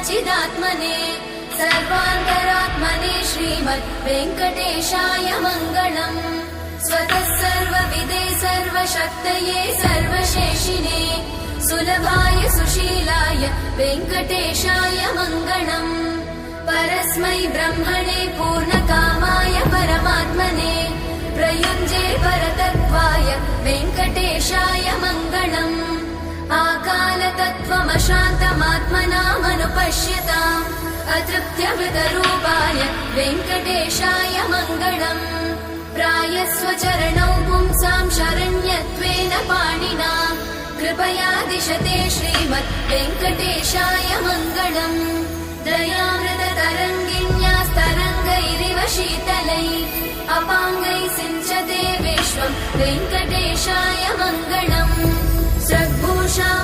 सच्चिदात्मने सर्वान्तरात्मने श्रीमद् वेङ्कटेशाय मङ्गलम्। स्वतः सर्वविदे सर्वशक्तये सर्वशेषिने सुलभाय सुशीलाय वेङ्कटेशाय मङ्गलम्। परस्मै ब्रह्मणे पूर्णकामाय परमात्मने प्रयुञ्जे परतत्त्वाय वेङ्कटेशाय मङ्गलम्। आकालतत्त्वमशान्तमात्मनामनुपश्यताम् अतृप्त्यमृतरूपाय वेङ्कटेशाय मङ्गलम्। प्रायस्वचरणौ पुंसां शरण्यत्वेन पाणिना कृपया दिशते श्रीमद् वेङ्कटेशाय मङ्गलम्। दयामृततरङ्गिण्यास्तरङ्गैरिव शीतलैः अपाङ्गैः सिञ्चते विश्वम् वेङ्कटेशाय मङ्गलम्। सद्भूषाम्